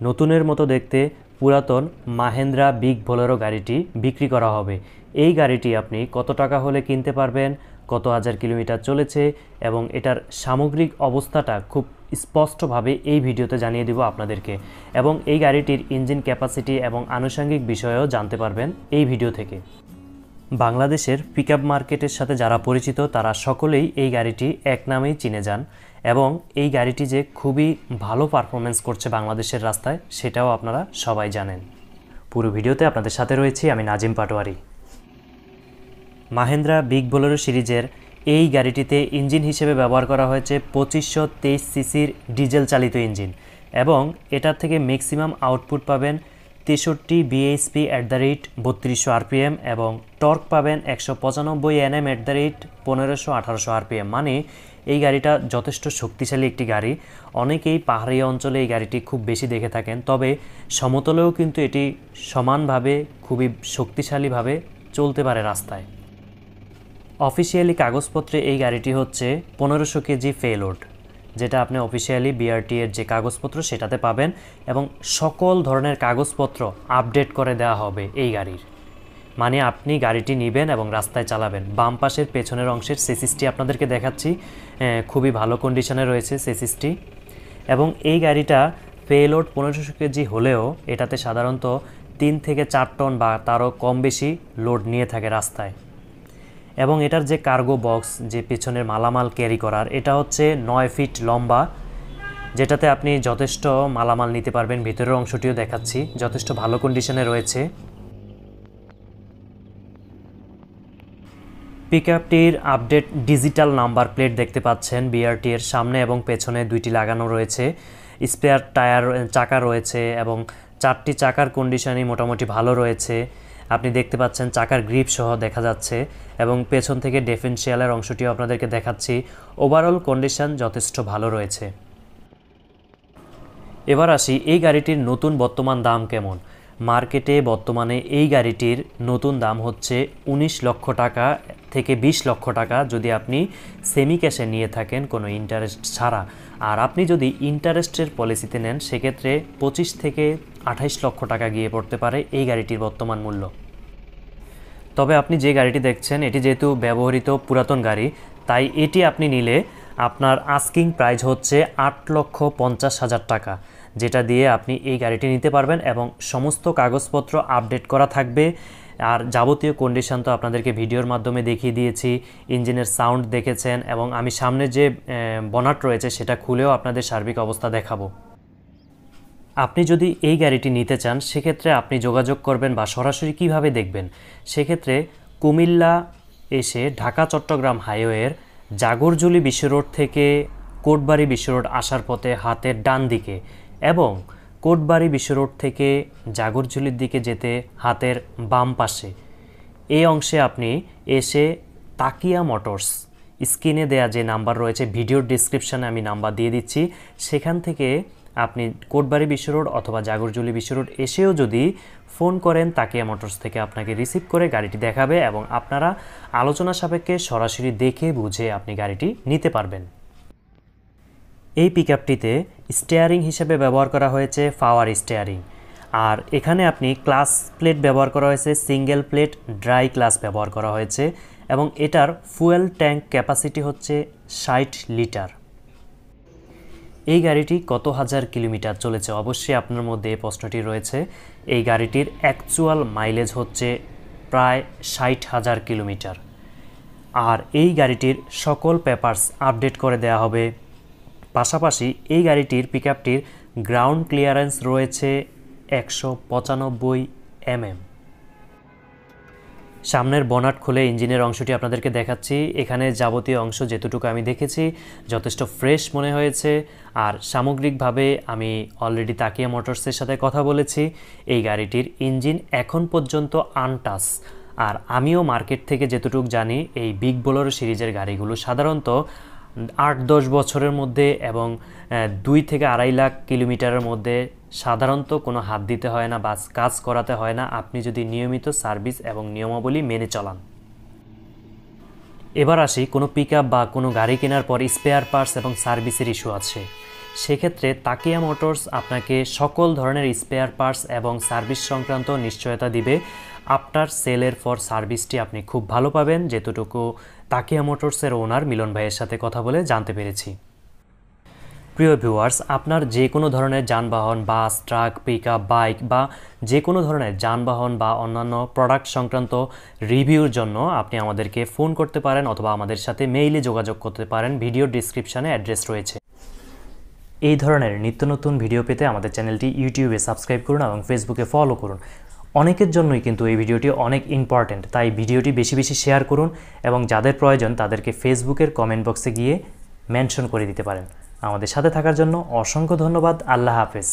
নতুনের মতো দেখতে পুরাতন মাহেন্দ্রা বিগ বোলেরো গাড়িটি বিক্রি করা হবে। এই গাড়িটি আপনি কত টাকা হলে কিনতে পারবেন, কত হাজার কিলোমিটার চলেছে এবং এটার সামগ্রিক অবস্থাটা খুব স্পষ্টভাবে এই ভিডিওতে জানিয়ে দিব আপনাদেরকে। এবং এই গাড়িটির ইঞ্জিন ক্যাপাসিটি এবং আনুষঙ্গিক বিষয়েও জানতে পারবেন এই ভিডিও থেকে। বাংলাদেশের পিকআপ মার্কেটের সাথে যারা পরিচিত তারা সকলেই এই গাড়িটি এক নামেই চিনে যান এবং এই গাড়িটি যে খুবই ভালো পারফরমেন্স করছে বাংলাদেশের রাস্তায় সেটাও আপনারা সবাই জানেন। পুরো ভিডিওতে আপনাদের সাথে রয়েছি আমি নাজিম পাটোয়ারি। মাহেন্দ্রা বিগ বোলেরো সিরিজের এই গাড়িটিতে ইঞ্জিন হিসেবে ব্যবহার করা হয়েছে 2523 সিসির ডিজেল চালিত ইঞ্জিন এবং এটার থেকে ম্যাক্সিমাম আউটপুট পাবেন 63 bhp @ 3200 rpm এবং টর্ক পাবেন 195 Nm @ 1500-1800 rpm। মানে এই গাড়িটা যথেষ্ট শক্তিশালী একটি গাড়ি। অনেকেই পাহাড়ি অঞ্চলে এই গাড়িটি খুব বেশি দেখে থাকেন, তবে সমতলেও কিন্তু এটি সমানভাবে খুবই শক্তিশালীভাবে চলতে পারে রাস্তায়। অফিসিয়ালি কাগজপত্রে এই গাড়িটি হচ্ছে 1500 কেজি পেলোড, যেটা আপনি অফিসিয়ালি বিআরটি এর যে কাগজপত্র সেটাতে পাবেন এবং সকল ধরনের কাগজপত্র আপডেট করে দেওয়া হবে এই গাড়ির। মানে আপনি গাড়িটি নেবেন এবং রাস্তায় চালাবেন। বাম পাশের পেছনের অংশের সেসিসটি আপনাদেরকে দেখাচ্ছি, খুবই ভালো কন্ডিশনে রয়েছে সেসিসটি। এবং এই গাড়িটা পেলোড 1500 কেজি হলেও এটাতে সাধারণত 3 থেকে 4 টন বা তারও কম বেশি লোড নিয়ে থাকে রাস্তায়। এবং এটার যে কার্গো বক্স, যে পেছনের মালামাল ক্যারি করার, এটা হচ্ছে 9 ফিট লম্বা, যেটাতে আপনি যথেষ্ট মালামাল নিতে পারবেন। ভিতরের অংশটিও দেখাচ্ছি, যথেষ্ট ভালো কন্ডিশনে রয়েছে। পিকআপটির আপডেট ডিজিটাল নাম্বার প্লেট দেখতে পাচ্ছেন। বিআরটি এর সামনে এবং পেছনে দুইটি লাগানো রয়েছে। স্পেয়ার টায়ার চাকা রয়েছে এবং 4টি চাকার কন্ডিশনই মোটামুটি ভালো রয়েছে। আপনি দেখতে পাচ্ছেন চাকার গ্রিপ সহ দেখা যাচ্ছে এবং পেছন থেকে ডিফারেন্সিয়ালের অংশটিও আপনাদেরকে দেখাচ্ছি। ওভারঅল কন্ডিশন যথেষ্ট ভালো রয়েছে। এবার আসি এই গাড়িটির নতুন বর্তমান দাম কেমন। মার্কেটে বর্তমানে এই গাড়িটির নতুন দাম হচ্ছে 19 লক্ষ টাকা থেকে 20 লক্ষ টাকা যদি আপনি সেমি ক্যাশে নিয়ে থাকেন কোনো ইন্টারেস্ট ছাড়া। আর আপনি যদি ইন্টারেস্টের পলিসিতে নেন সেক্ষেত্রে 25 থেকে 28 লক্ষ টাকা গিয়ে পড়তে পারে এই গাড়িটির বর্তমান মূল্য। তবে আপনি যে গাড়িটি দেখছেন এটি যেহেতু ব্যবহৃত পুরাতন গাড়ি, তাই এটি আপনি নিলে আপনার আস্কিং প্রাইস হচ্ছে 8,50,000 টাকা, যেটা দিয়ে আপনি এই গাড়িটি নিতে পারবেন এবং সমস্ত কাগজপত্র আপডেট করা থাকবে। আর যাবতীয় কন্ডিশন তো আপনাদেরকে ভিডিওর মাধ্যমে দেখিয়ে দিয়েছি, ইঞ্জিনের সাউন্ড দেখেছেন এবং আমি সামনে যে বনাট রয়েছে সেটা খুলেও আপনাদের সার্বিক অবস্থা দেখাবো। আপনি যদি এই গাড়িটি নিতে চান সেক্ষেত্রে আপনি যোগাযোগ করবেন বা সরাসরি কিভাবে দেখবেন, সেক্ষেত্রে কুমিল্লা এসে ঢাকা চট্টগ্রাম হাইওয়ের জাগরজুলি বিশ্ব রোড থেকে কোটবাড়ি বিশ্ব রোড আসার পথে হাতের ডান দিকে এবং কোটবাড়ি বিশ্ব রোড থেকে জাগরজুলির দিকে যেতে হাতের বাম পাশে এই অংশে আপনি এসে তাকিয়া মোটরস, স্ক্রিনে দেয়া যে নাম্বার রয়েছে, ভিডিওর ডিসক্রিপশানে আমি নাম্বার দিয়ে দিচ্ছি, সেখান থেকে আপনি কোটবাড়ি বিশ্ব রোড অথবা জাগরজুলি বিশ্ব রোড এসেও যদি ফোন করেন তাকিয়া মোটরস থেকে আপনাকে রিসিভ করে গাড়িটি দেখাবে এবং আপনারা আলোচনা সাপেক্ষে সরাসরি দেখে বুঝে আপনি গাড়িটি নিতে পারবেন। এই পিকআপটিতে স্টিয়ারিং হিসেবে ব্যবহার করা হয়েছে পাওয়ার স্টিয়ারিং। আর এখানে আপনি ক্লাস প্লেট ব্যবহার করা হয়েছে, সিঙ্গেল প্লেট ড্রাই ক্লাস ব্যবহার করা হয়েছে এবং এটার ফুয়েল ট্যাঙ্ক ক্যাপাসিটি হচ্ছে 60 লিটার। এই গাড়িটি কত হাজার কিলোমিটার চলেছে অবশ্যই আপনার মধ্যে এই প্রশ্নটি রয়েছে। এই গাড়িটির অ্যাকচুয়াল মাইলেজ হচ্ছে প্রায় 60,000 কিলোমিটার। আর এই গাড়িটির সকল পেপারস আপডেট করে দেওয়া হবে। পাশাপাশি এই গাড়িটির পিকআপটির গ্রাউন্ড ক্লিয়ারেন্স রয়েছে 195 mm। সামনের বনাট খুলে ইঞ্জিনের অংশটি আপনাদেরকে দেখাচ্ছি। এখানে যাবতীয় অংশ যেতটুকু আমি দেখেছি যথেষ্ট ফ্রেশ মনে হয়েছে। আর সামগ্রিকভাবে আমি অলরেডি তাকিয়া মোটরসের সাথে কথা বলেছি। এই গাড়িটির ইঞ্জিন এখন পর্যন্ত আনটাচ। আর আমিও মার্কেট থেকে যেতটুকু জানি এই বিগ বোলেরো সিরিজের গাড়িগুলো সাধারণত 8-10 বছরের মধ্যে এবং 2 থেকে 2.5 লাখ কিলোমিটারের মধ্যে সাধারণত কোনো হাত দিতে হয় না বা কাজ করাতে হয় না, আপনি যদি নিয়মিত সার্ভিস এবং নিয়মাবলী মেনে চলান। এবার আসি কোনো পিকআপ বা কোনো গাড়ি কেনার পর স্পেয়ার পার্টস এবং সার্ভিসের ইস্যু আছে। সেক্ষেত্রে তাকিয়া মোটরস আপনাকে সকল ধরনের স্পেয়ার পার্টস এবং সার্ভিস সংক্রান্ত নিশ্চয়তা দিবে। আফটার সেলের ফর সার্ভিসটি আপনি খুব ভালো পাবেন, যেতটুকু তাকিয়া মোটরসের ওনার মিলন ভাইয়ের সাথে কথা বলে জানতে পেরেছি। প্রিয় ভিউয়ার্স, আপনার যে কোনো ধরনের যানবাহন, বাস, ট্রাক, পিকআপ, বাইক বা যে কোনো ধরনের যানবাহন বা অন্যান্য প্রোডাক্ট সংক্রান্ত রিভিউর জন্য আপনি আমাদেরকে ফোন করতে পারেন অথবা আমাদের সাথে মেইলে যোগাযোগ করতে পারেন। ভিডিও ডিসক্রিপশানে অ্যাড্রেস রয়েছে। এই ধরনের নিত্য নতুন ভিডিও পেতে আমাদের চ্যানেলটি ইউটিউবে সাবস্ক্রাইব করুন এবং ফেসবুকে ফলো করুন। অনেকের জন্যই কিন্তু এই ভিডিওটি অনেক ইম্পর্ট্যান্ট, তাই ভিডিওটি বেশি বেশি শেয়ার করুন এবং যাদের প্রয়োজন তাদেরকে ফেসবুকের কমেন্ট বক্সে গিয়ে মেনশন করে দিতে পারেন। আমাদের সাথে থাকার জন্য অসংখ্য ধন্যবাদ। আল্লাহ হাফেজ।